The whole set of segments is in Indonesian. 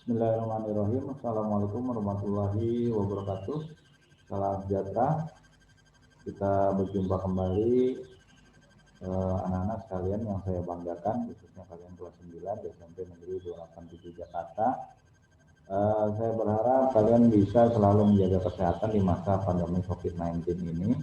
Bismillahirrahmanirrahim. Assalamualaikum warahmatullahi wabarakatuh. Salam sejahtera. Kita berjumpa kembali anak-anak sekalian yang saya banggakan, khususnya kalian kelas 9 SMP Negeri 287 Jakarta. Saya berharap kalian bisa selalu menjaga kesehatan di masa pandemi COVID-19 ini.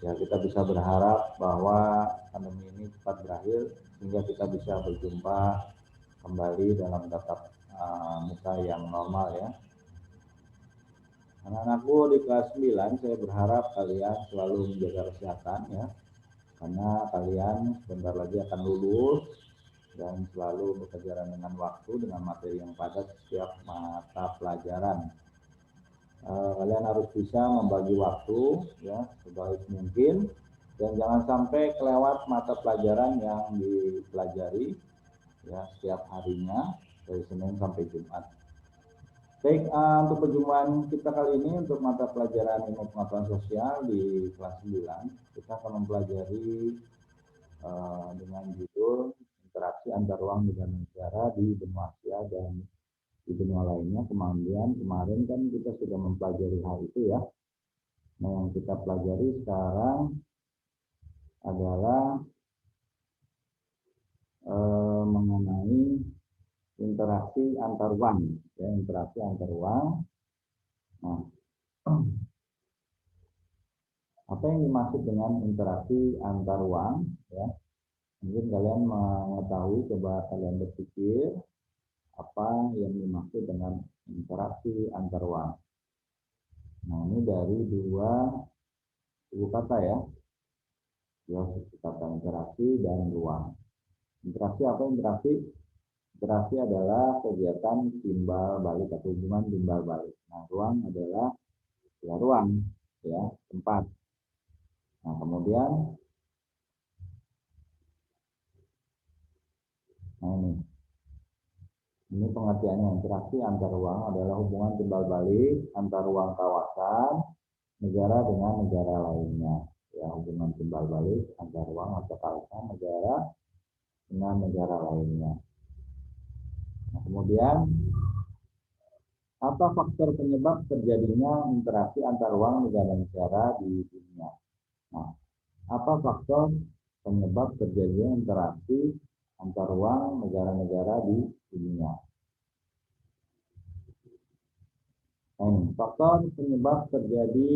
Ya, kita bisa berharap bahwa pandemi ini cepat berakhir sehingga kita bisa berjumpa kembali dalam tatap muka yang normal ya. Anak-anakku di kelas 9, saya berharap kalian selalu menjaga kesehatan ya, karena kalian sebentar lagi akan lulus dan selalu bekerja dengan waktu dengan materi yang padat setiap mata pelajaran. Kalian harus bisa membagi waktu ya sebaik mungkin dan jangan sampai kelewat mata pelajaran yang dipelajari ya setiap harinya dari Senin sampai Jumat. Baik, untuk perjumpaan kita kali ini untuk mata pelajaran ilmu pengetahuan sosial di kelas 9, kita akan mempelajari dengan judul interaksi antar ruang negara di benua Asia dan di benua lainnya. Kemarin kan kita sudah mempelajari hal itu ya. Nah, yang kita pelajari sekarang adalah mengenai interaksi antar ruang, ya, interaksi antar ruang. Nah, apa yang dimaksud dengan interaksi antar ruang? Ya, mungkin kalian mengetahui, coba kalian berpikir apa yang dimaksud dengan interaksi antar ruang. Nah, ini dari dua suku kata ya, dua suku kata interaksi dan ruang. Interaksi apa interaksi? Interaksi adalah kegiatan timbal balik atau hubungan timbal balik. Nah, ruang adalah ya ruang, ya tempat. Nah, kemudian, nah ini pengertiannya. Interaksi antar ruang adalah hubungan timbal balik antar ruang kawasan negara dengan negara lainnya. Ya, hubungan timbal balik antar ruang atau kawasan negara dengan negara lainnya. Nah, kemudian apa faktor penyebab terjadinya interaksi antar ruang negara-negara di dunia? Nah, apa faktor penyebab terjadinya interaksi antar ruang negara-negara di dunia? Nah, ini faktor penyebab terjadi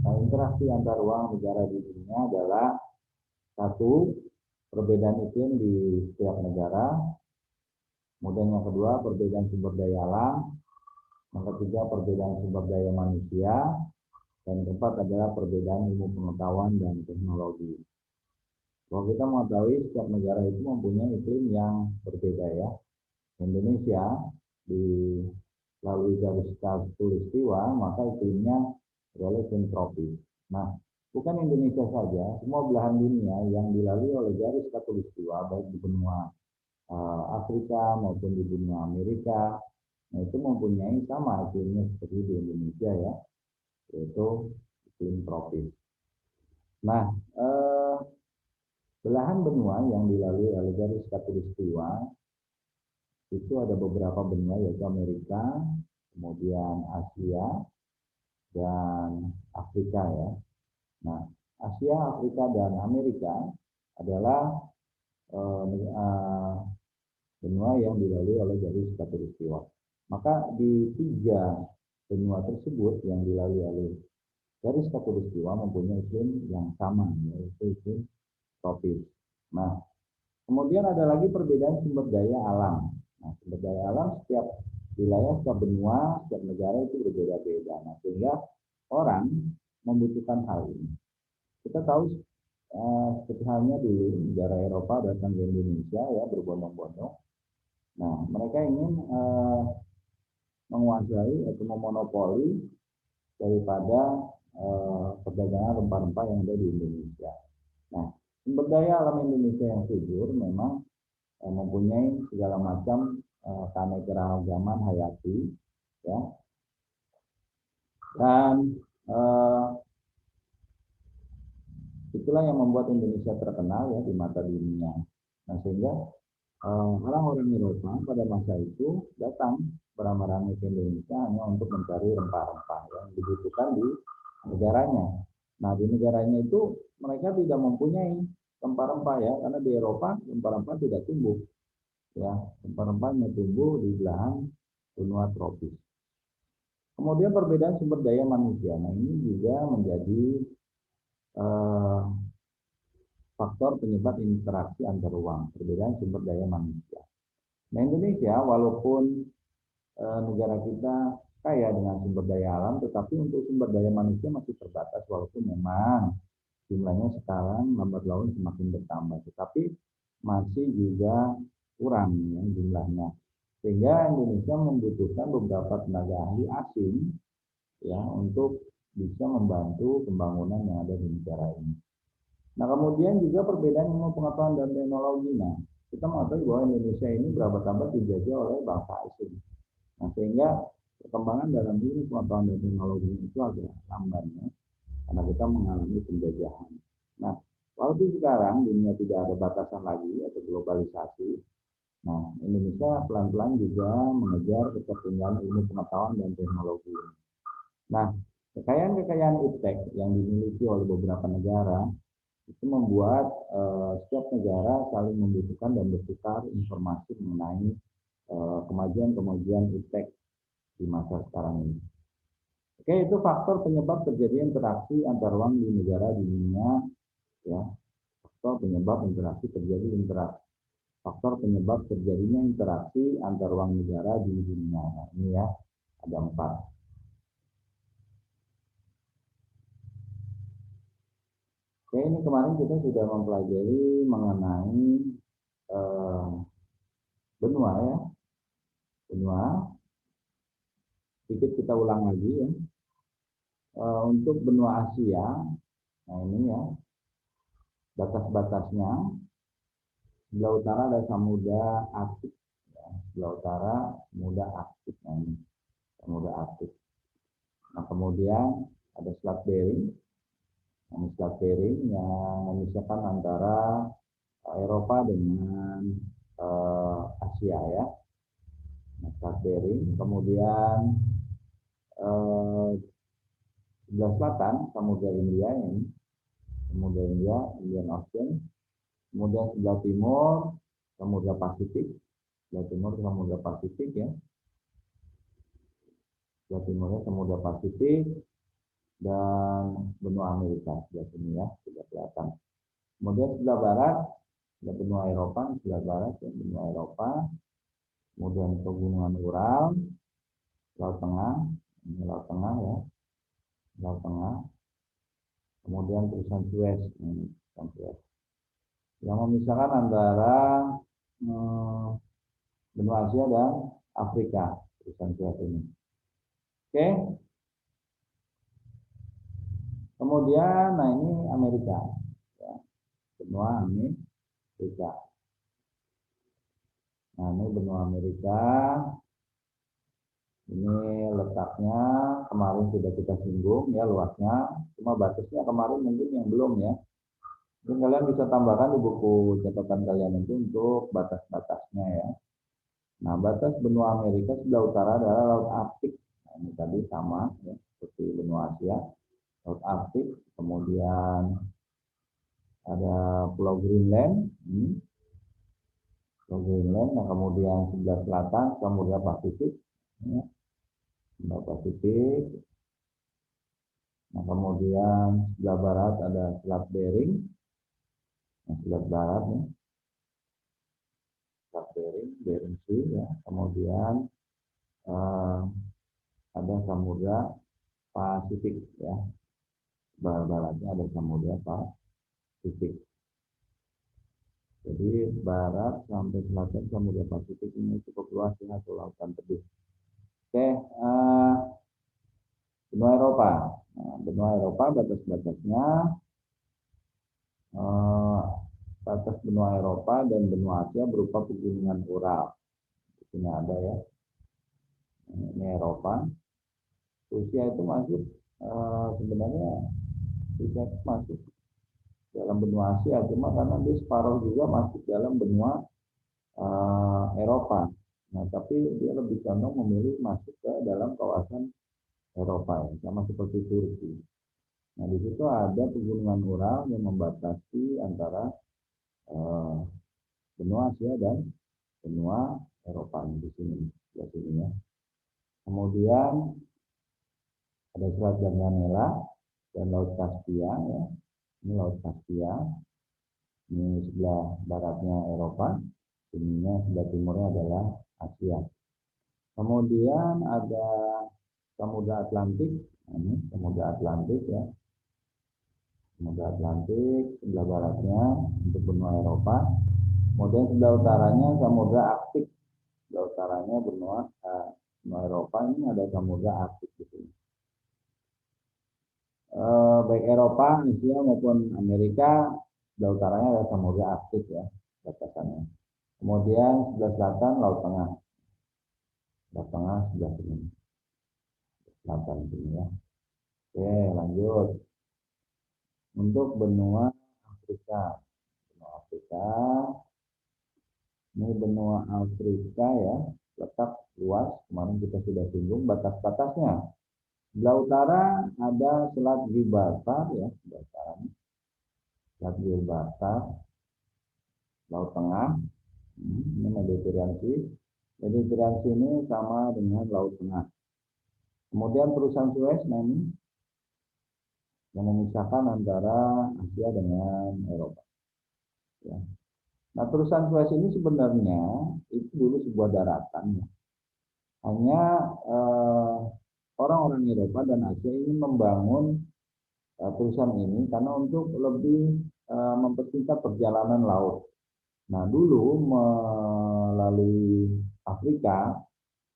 interaksi antar ruang negara di dunia adalah satu, perbedaan iklim di setiap negara. Kemudian yang kedua, perbedaan sumber daya alam. Yang ketiga, perbedaan sumber daya manusia. Dan keempat adalah perbedaan ilmu pengetahuan dan teknologi. Kalau kita mengetahui setiap negara itu mempunyai iklim yang berbeda ya. Indonesia di melalui garis khatulistiwa, maka iklimnya adalah iklim tropis. Nah, bukan Indonesia saja, semua belahan dunia yang dilalui oleh garis khatulistiwa, baik di benua Afrika maupun di benua Amerika, nah itu mempunyai sama iklimnya seperti di Indonesia ya, yaitu iklim tropis. Nah, belahan benua yang dilalui oleh garis khatulistiwa itu ada beberapa benua, yaitu Amerika, kemudian Asia, dan Afrika ya. Nah, Asia, Afrika, dan Amerika adalah benua yang dilalui oleh garis khatulistiwa. Maka di tiga benua tersebut yang dilalui oleh garis khatulistiwa mempunyai iklim yang sama, yaitu iklim tropis. Nah, kemudian ada lagi perbedaan sumber daya alam. Nah, sumber daya alam setiap wilayah, setiap benua, setiap negara itu berbeda-beda. Nah, sehingga orang membutuhkan hal ini. Kita tahu seperti halnya dulu negara Eropa datang ke Indonesia ya berbondong-bondong. Nah, mereka ingin menguasai atau memonopoli daripada perdagangan rempah-rempah yang ada di Indonesia. Nah, sumber daya alam Indonesia yang subur memang mempunyai segala macam keanekaragaman hayati ya, dan itulah yang membuat Indonesia terkenal ya di mata dunia. Nah, sehingga orang-orang Eropa pada masa itu datang beramai-ramai ke Indonesia hanya untuk mencari rempah-rempah yang dibutuhkan di negaranya. Nah, di negaranya itu mereka tidak mempunyai rempah-rempah ya, karena di Eropa rempah-rempah tidak tumbuh. Ya, rempah-rempahnya tumbuh di belahan benua tropis. Kemudian perbedaan sumber daya manusia. Nah, ini juga menjadi eh, faktor penyebab interaksi antar ruang, perbedaan sumber daya manusia. Nah, Indonesia walaupun negara kita kaya dengan sumber daya alam, tetapi untuk sumber daya manusia masih terbatas walaupun memang jumlahnya sekarang lambat laun semakin bertambah, tetapi masih juga kurang ya, jumlahnya. Sehingga Indonesia membutuhkan beberapa tenaga ahli asing ya untuk bisa membantu pembangunan yang ada di negara ini. Nah, kemudian juga perbedaan ilmu pengetahuan dan teknologi. Nah, kita mengetahui bahwa Indonesia ini berabad-abad dijajah oleh bangsa asing. Nah, sehingga perkembangan dalam ilmu pengetahuan dan teknologi itu agak lamban ya, karena kita mengalami penjajahan. Nah, waktu sekarang dunia tidak ada batasan lagi atau globalisasi. Nah, Indonesia pelan-pelan juga mengejar ketertinggalan ilmu pengetahuan dan teknologi. Nah, kekayaan-kekayaan iptek yang dimiliki oleh beberapa negara itu membuat setiap negara saling membutuhkan dan bertukar informasi mengenai kemajuan-kemajuan iptek di masa sekarang ini. Oke, itu faktor penyebab terjadi interaksi antar ruang di negara di dunia, ya. Faktor penyebab interaksi terjadi interaksi. Faktor penyebab terjadinya interaksi antar ruang negara di dunia. Nah, ini ya, ada 4. Oke, ini kemarin kita sudah mempelajari mengenai eh, benua ya, benua. Sedikit kita ulang lagi ya. Untuk benua Asia, nah ini ya, batas-batasnya. Sebelah utara ada Samudra Arktik, ya. Sebelah utara Samudra Arktik, nah ini Samudra Arktik. Nah, kemudian ada Selat Bering, nah, Selat Bering yang memisahkan antara Eropa dengan Asia ya. Nah, Selat Bering, kemudian sebelah selatan Samudra India ini, Samudra India, Indian Ocean. Kemudian sebelah timur Samudra Pasifik, sebelah timur Samudra Pasifik ya. Sebelah timurnya Samudra Pasifik dan benua Amerika sebelah sini ya, sudah kelihatan. Kemudian sebelah barat ada benua Eropa, sebelah barat ya, benua Eropa. Kemudian pegunungan Ural, Laut Tengah, ini Laut Tengah ya, Laut Tengah. Kemudian terusan Suez, ini terusan Suez. Yang memisahkan antara benua Asia dan Afrika, terusan Suez ini. Oke. Kemudian, nah ini Amerika, ya, benua Amerika. Nah ini benua Amerika. Ini letaknya kemarin sudah kita singgung ya luasnya. Cuma batasnya kemarin mungkin yang belum ya. Mungkin kalian bisa tambahkan di buku catatan kalian itu untuk batas-batasnya ya. Nah batas benua Amerika sebelah utara adalah Laut Arktik. Nah, ini tadi sama ya seperti benua Asia. Laut Arktik. Kemudian ada Pulau Greenland. Pulau Greenland. Nah kemudian sebelah selatan Samudra Pasifik. Ya. Samudra Pasifik. Nah, kemudian sebelah barat ada Selat Bering. Nah, sebelah barat ya. Selat Bering, Bering Sea ya. Kemudian ada Samudra Pasifik ya. Sebelah baratnya ada Samudra Pasifik. Jadi barat sampai selatan Samudra Pasifik ini cukup luas ya, atau lautan teduh. Oke, benua Eropa. Nah, benua Eropa batas-batasnya batas benua Eropa dan benua Asia berupa pegunungan Ural. Di sini ada ya. Ini Eropa. Rusia itu masuk sebenarnya Rusia itu masuk dalam benua Asia, cuma karena dia separuh juga masuk dalam benua Eropa. Nah, tapi dia lebih condong memilih masuk ke dalam kawasan Eropa ya, sama seperti Turki. Nah, di situ ada pegunungan Ural yang membatasi antara eh, benua Asia dan benua Eropa di sini, di sini ya. Kemudian ada Selat Dardanella dan Laut Kaspia ya. Ini Laut Kaspia. Ini sebelah baratnya Eropa, ininya sebelah timurnya adalah Asia. Kemudian ada Samudra Atlantik, ini Samudra Atlantik ya. Samudra Atlantik sebelah baratnya untuk benua Eropa. Kemudian sebelah utaranya Samudra Arktik. Sebelah utaranya benua Eropa, ini ada Samudra Arktik di sini. Baik Eropa, Asia maupun Amerika, sebelah utaranya ada Samudra Arktik ya batasannya. Kemudian sebelah selatan Laut Tengah. Laut Tengah sebelah sini. Selatan sini ya. Oke, lanjut. Untuk benua Afrika. Benua Afrika. Ini benua Afrika ya. Letak luas. Kemarin kita sudah singgung batas-batasnya. Sebelah utara ada Selat Gibraltar ya. Sebelah utara. Selat Gibraltar. Laut Tengah. Ini Mediterranean Sea. Mediterranean Sea ini sama dengan Laut Tengah. Kemudian terusan Suez, nah ini yang memisahkan antara Asia dengan Eropa. Ya. Nah, terusan Suez ini sebenarnya itu dulu sebuah daratan. Ya. Hanya orang-orang Eropa dan Asia ingin membangun terusan ini karena untuk lebih mempersingkat perjalanan laut. Nah, dulu melalui Afrika,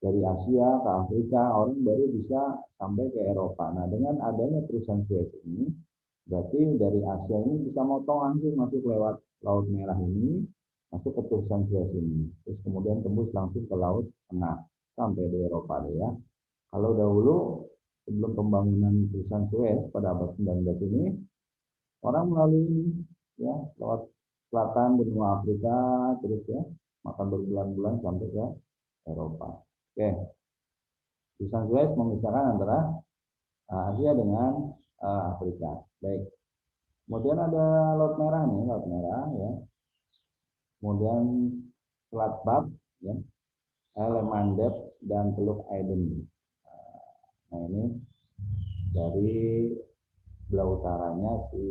dari Asia ke Afrika, orang baru bisa sampai ke Eropa. Nah, dengan adanya terusan Suez ini, berarti dari Asia ini bisa motong langsung masuk lewat Laut Merah ini, masuk ke terusan Suez ini. Terus kemudian tembus langsung ke Laut Tengah, sampai di Eropa deh ya. Kalau dahulu, sebelum pembangunan terusan Suez pada abad 19 ini, orang melalui ini, ya, lewat selatan benua Afrika, terus ya, makan berbulan-bulan sampai ke Eropa. Oke, terusan Suez memisahkan antara Asia dengan Afrika. Baik. Kemudian ada Laut Merah nih, Laut Merah ya. Kemudian Selat Bab, ya, Lemandep dan Teluk Aden. Nah ini dari sebelah utaranya si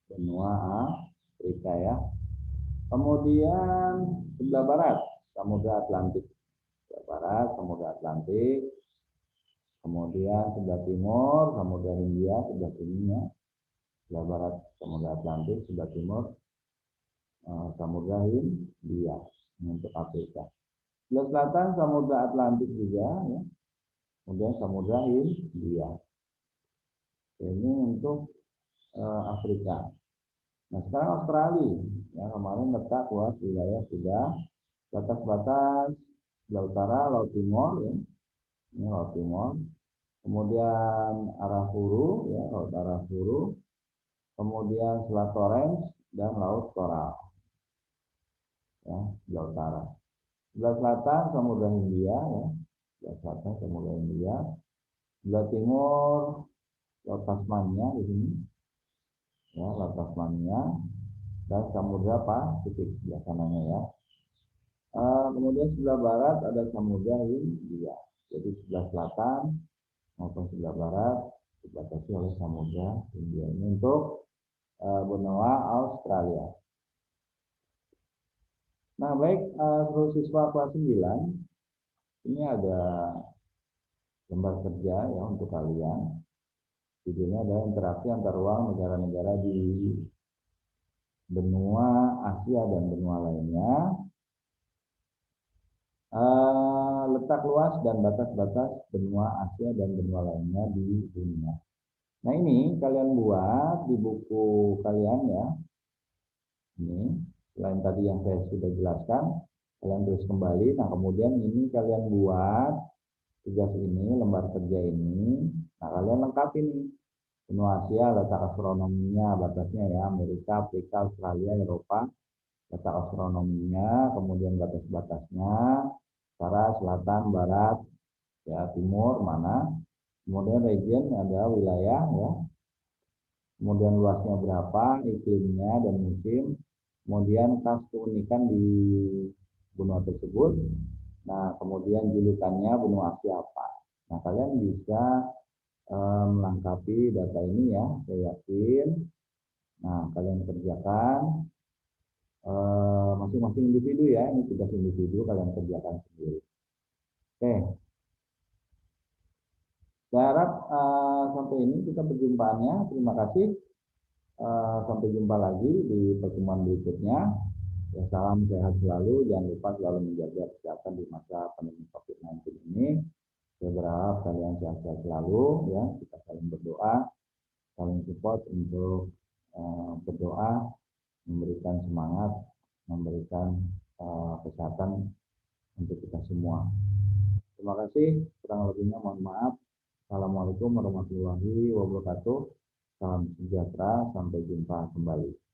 benua Afrika ya. Kemudian sebelah barat Samudra Atlantik. Sebelah barat Samudra Atlantik. Kemudian sebelah timur Samudra Hindia, sebelah sininya. Sebelah barat Samudra Atlantik, sebelah timur Samudra Hindia untuk Afrika. Sebelah selatan Samudra Atlantik juga, ya. Kemudian Samudra Hindia. Ini untuk Afrika. Nah sekarang Australia, ya kemarin letak luas wilayah sudah batas-batas sebelah utara Laut Timur, ya. Ini Laut Timur. Kemudian Arafuru, ya Laut Arafuru. Kemudian Selat Torrens dan Laut Coral. Ya, sebelah utara. Sebelah selatan Samudra Hindia, ya. Sebelah selatan Samudra Hindia. Sebelah timur Laut Tasmania di sini. Ya, Laut Tasmania dan Samudra Pasifik sebelah sananya ya. Kemudian sebelah barat ada Samudra Hindia. Jadi sebelah selatan maupun sebelah barat dibatasi oleh Samudra Hindia. Ini untuk benua Australia. Nah, baik, seluruh siswa kelas 9, ini ada lembar kerja ya untuk kalian. Judulnya adalah interaksi antar ruang negara-negara di benua Asia dan benua lainnya. Letak luas dan batas-batas benua Asia dan benua lainnya di dunia. Nah, ini kalian buat di buku kalian ya. Ini, selain tadi yang saya sudah jelaskan, kalian tulis kembali. Nah, kemudian ini kalian buat tugas ini, lembar kerja ini. Nah, kalian lengkapi nih. Benua Asia, letak astronominya, batasnya ya, Amerika, Afrika, Australia, Eropa. Peta astronominya, kemudian batas-batasnya, utara, selatan, barat, ya timur mana, kemudian region ada wilayah ya, kemudian luasnya berapa, iklimnya dan musim, kemudian khas keunikan di benua tersebut. Nah, kemudian julukannya benua Asia apa. Nah, kalian bisa melengkapi data ini ya, saya yakin. Nah, kalian kerjakan masing-masing individu ya, ini tugas individu kalian kerjakan sendiri. Oke, saya harap sampai ini kita perjumpaannya. Terima kasih. Sampai jumpa lagi di pertemuan berikutnya. Ya, salam sehat selalu. Jangan lupa selalu menjaga kesehatan di masa pandemi COVID-19 ini. Saya berharap kalian sehat-sehat selalu. Ya, kita saling berdoa, saling support untuk berdoa, memberikan semangat, memberikan kesehatan untuk kita semua. Terima kasih. Kurang lebihnya mohon maaf. Assalamualaikum warahmatullahi wabarakatuh. Salam sejahtera. Sampai jumpa kembali.